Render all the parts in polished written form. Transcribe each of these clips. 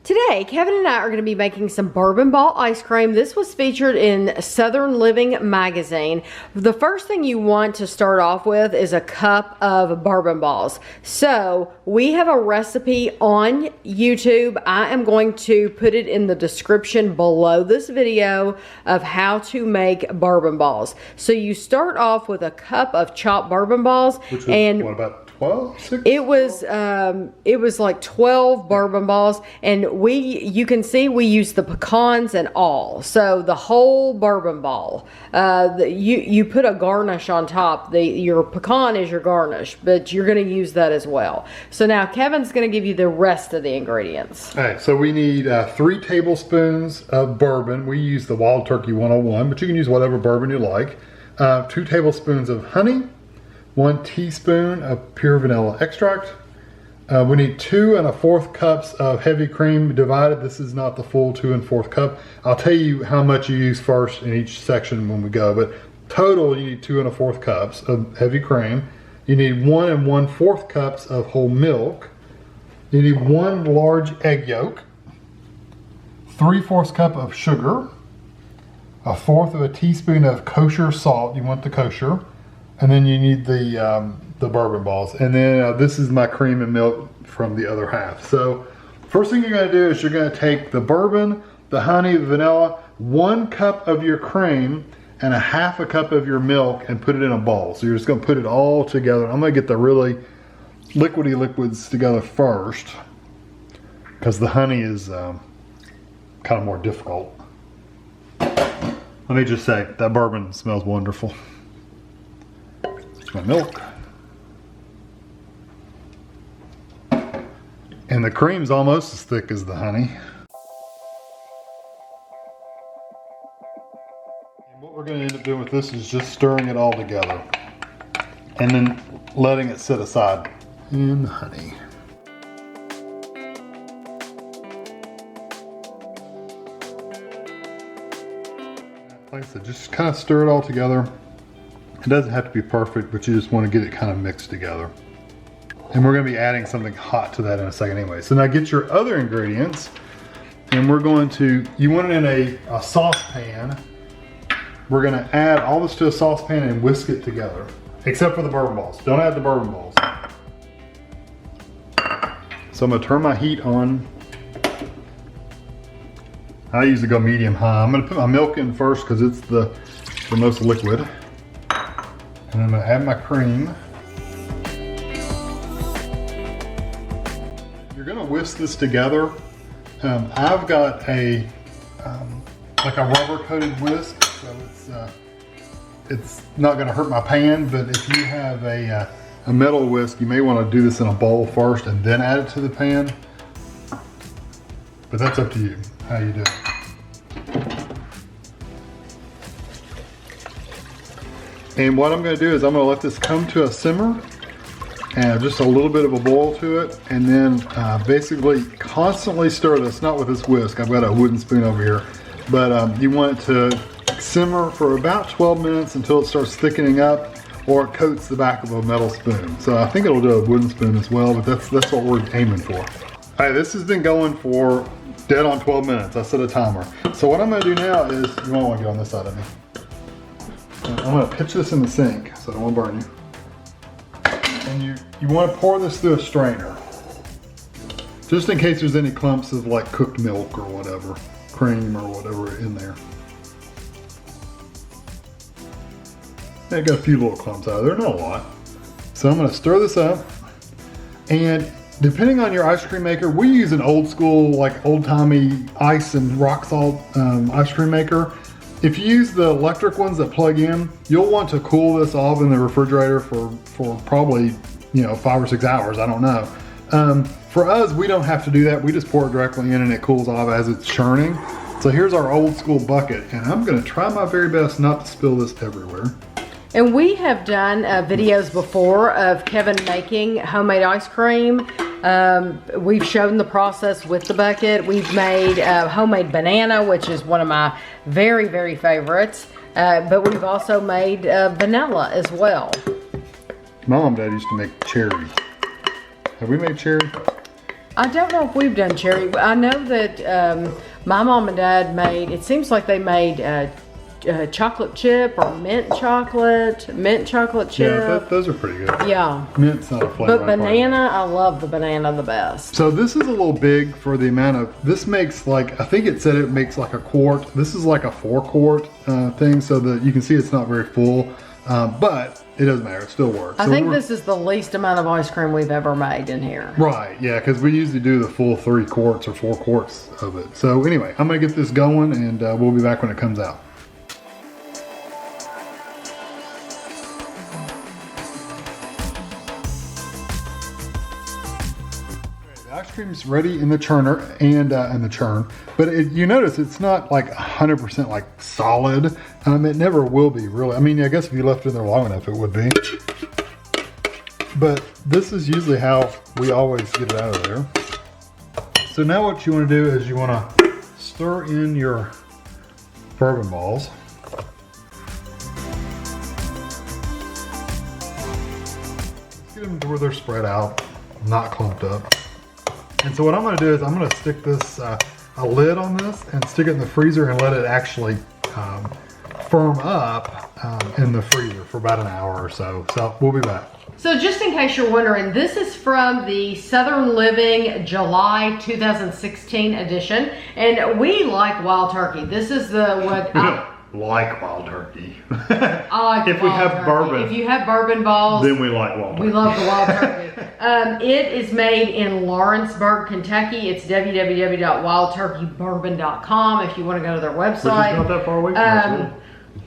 Today, Kevin and I are going to be making some Bourbon Ball ice cream. This was featured in Southern Living magazine. The first thing you want to start off with is a cup of Bourbon Balls. So we have a recipe on YouTube. I am going to put it in the description below this video of how to make Bourbon Balls. So you start off with a cup of chopped Bourbon Balls. Which was, and what, about 12? 6? It was like 12 Bourbon Balls, and you can see we use the pecans and all. So the whole Bourbon Ball. You put a garnish on top. Your pecan is your garnish, but you're going to use that as well. So now Kevin's going to give you the rest of the ingredients. All right, so we need 3 tablespoons of bourbon. We use the Wild Turkey 101, but you can use whatever bourbon you like. 2 tablespoons of honey. 1 teaspoon of pure vanilla extract. We need 2 1/4 cups of heavy cream divided. This is not the full 2 1/4 cup. I'll tell you how much you use first in each section when we go, but total you need 2 1/4 cups of heavy cream. You need 1 1/4 cups of whole milk. You need 1 large egg yolk. 3/4 cup of sugar. 1/4 of a teaspoon of kosher salt. You want the kosher. And then you need the bourbon balls. And then this is my cream and milk from the other half. So first thing you're gonna do is you're gonna take the bourbon, the honey, the vanilla, 1 cup of your cream, and 1/2 cup of your milk and put it in a bowl. So you're just gonna put it all together. I'm gonna get the really liquidy liquids together first because the honey is kind of more difficult. Let me just say, that bourbon smells wonderful. My milk. And the cream's almost as thick as the honey. And what we're going to end up doing with this is just stirring it all together and then letting it sit aside in the honey. Like I said, just kind of stir it all together. It doesn't have to be perfect, but you just want to get it kind of mixed together. And we're going to be adding something hot to that in a second anyway. So now get your other ingredients, and we're going to, you want it in a saucepan. We're going to add all this to a saucepan and whisk it together, except for the bourbon balls. Don't add the bourbon balls. So I'm going to turn my heat on. I usually go medium high. I'm going to put my milk in first because it's the most liquid. And I'm going to add my cream. You're going to whisk this together. I've got a like a rubber coated whisk, so it's not going to hurt my pan. But if you have a metal whisk, you may want to do this in a bowl first and then add it to the pan. But that's up to you how you do it. And what I'm going to do is I'm going to let this come to a simmer and just a little bit of a boil to it, and then basically constantly stir this, not with this whisk, I've got a wooden spoon over here, but you want it to simmer for about 12 minutes until it starts thickening up or it coats the back of a metal spoon. So I think it'll do a wooden spoon as well, but that's what we're aiming for. All right, this has been going for dead on 12 minutes. I set a timer. So what I'm going to do now is, you won't want to get on this side of me. I'm going to pitch this in the sink so I don't want to burn you. And you want to pour this through a strainer. Just in case there's any clumps of like cooked milk or whatever, cream or whatever in there. I got a few little clumps out of there, not a lot. So I'm going to stir this up. And depending on your ice cream maker, we use an old school, like old timey ice and rock salt ice cream maker. If you use the electric ones that plug in, you'll want to cool this off in the refrigerator for probably, 5 or 6 hours, I don't know. For us, we don't have to do that. We just pour it directly in and it cools off as it's churning. So here's our old school bucket, and I'm gonna try my very best not to spill this everywhere. And we have done videos before of Kevin making homemade ice cream. We've shown the process with the bucket. We've made homemade banana, which is one of my very, very favorites. But we've also made vanilla as well. My mom and dad used to make cherry. Have we made cherry? I don't know if we've done cherry. I know that my mom and dad made, it seems like they made chocolate chip or mint chocolate chip. Yeah, those are pretty good. Yeah. Mint's not a flavor. But banana, I love the banana the best. So this is a little big for the amount of, this makes like, I think it said it makes like a quart. This is like a 4-quart thing, so that you can see it's not very full, but it doesn't matter, it still works. I think this is the least amount of ice cream we've ever made in here. Right, yeah, because we usually do the full 3 quarts or 4 quarts of it. So anyway, I'm gonna get this going and we'll be back when it comes out. Ice cream's ready in the churner and in the churn, but you notice it's not like 100% like solid. It never will be really. I mean, I guess if you left it in there long enough, it would be. But this is usually how we always get it out of there. So now what you want to do is you want to stir in your bourbon balls. Get them to where they're spread out, not clumped up. And so what I'm going to do is I'm going to stick this, a lid on this and stick it in the freezer and let it actually firm up in the freezer for about an hour or so. So we'll be back. So just in case you're wondering, this is from the Southern Living July 2016 edition. And we like wild turkey. This is the what like wild turkey. I like if we have turkey. bourbon, if you have bourbon balls, then we like wild turkey. We love the wild turkey. It is made in Lawrenceburg, Kentucky. It's www.wildturkeybourbon.com if you want to go to their website. Which is not that far away from us.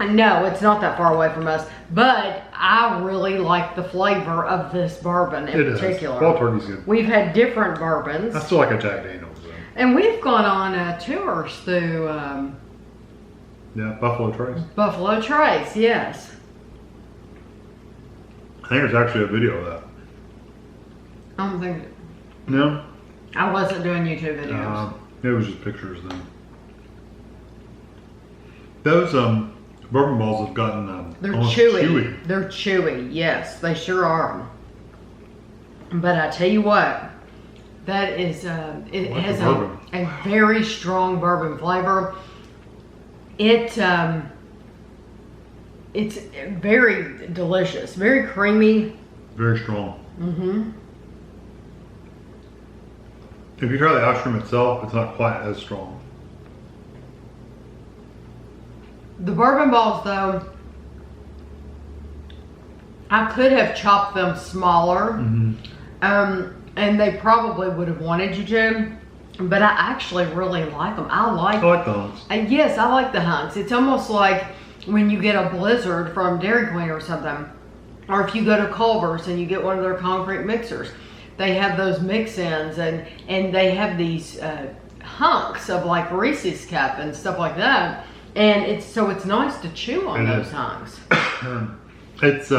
No, it's not that far away from us, but I really like the flavor of this bourbon in particular. Wild turkey's good. We've had different bourbons. I still like a Jack Daniels though. And we've gone on tours through yeah, Buffalo Trace. Buffalo Trace, yes. I think there's actually a video of that. I don't think. No? I wasn't doing YouTube videos. It was just pictures then. Those bourbon balls have gotten they're almost chewy. They're chewy, yes, they sure are. But I tell you what, that is it has a very strong bourbon flavor. It's very delicious, very creamy, very strong. Mm-hmm. If you try the ice cream itself, it's not quite as strong. The bourbon balls, though, I could have chopped them smaller, and they probably would have wanted you to. But I actually really like them. I like the hunks. Yes, I like the hunks. It's almost like when you get a Blizzard from Dairy Queen or something. Or if you go to Culver's and you get one of their concrete mixers. They have those mix-ins and they have these hunks of like Reese's Cup and stuff like that. And it's nice to chew on those hunks. It's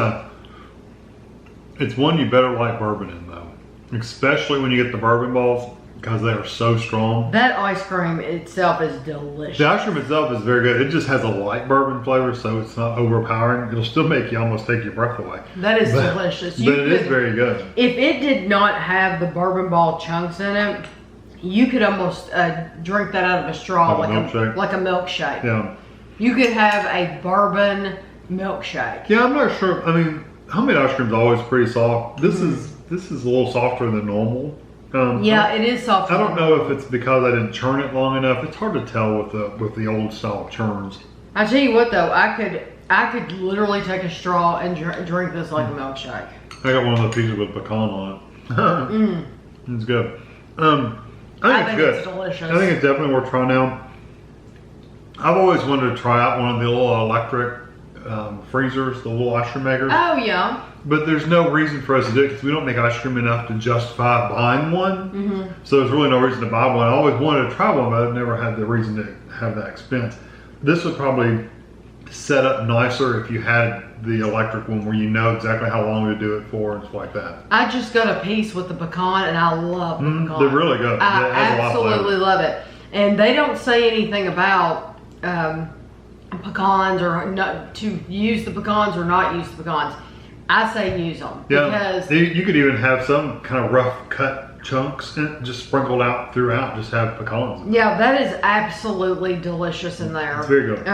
one you better like bourbon in though. Especially when you get the bourbon balls. Because they are so strong. That ice cream itself is delicious. The ice cream itself is very good. It just has a light bourbon flavor, so it's not overpowering. It'll still make you almost take your breath away. That is delicious. But it is very good. If it did not have the bourbon ball chunks in it, you could almost drink that out of a straw like a milkshake. Yeah. You could have a bourbon milkshake. Yeah, I'm not sure. I mean, homemade ice cream is always pretty soft. This is a little softer than normal. Yeah, it is soft. I don't know if it's because I didn't churn it long enough. It's hard to tell with the old style churns. I tell you what though, I could literally take a straw and drink this like a milkshake. I got one of the pieces with pecan on it. It's good. I think it's good. It's delicious. I think it's definitely worth trying out. I've always wanted to try out one of the little electric freezers, the little ice cream makers. Oh yeah. But there's no reason for us to do it because we don't make ice cream enough to justify buying one. So there's really no reason to buy one. I always wanted to try one, but I've never had the reason to have that expense. This would probably set up nicer if you had the electric one where you know exactly how long to do it for and stuff like that. I just got a piece with the pecan and I love the pecan. They're really good. I absolutely love it. And they don't say anything about pecans or not to use the pecans or not use the pecans. I say use them. Yeah, because you could even have some kind of rough cut chunks and just sprinkled out throughout. Just have pecans in it. Yeah, that is absolutely delicious in there. It's very good.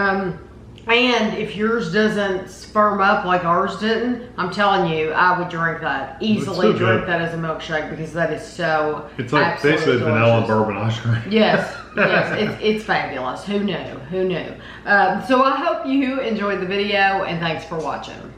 And if yours doesn't firm up like ours didn't, I'm telling you, I would drink that. Easily drink that as a milkshake because that is so It's like basically vanilla bourbon ice cream. Yes, yes, it's fabulous. Who knew? Who knew? So I hope you enjoyed the video and thanks for watching.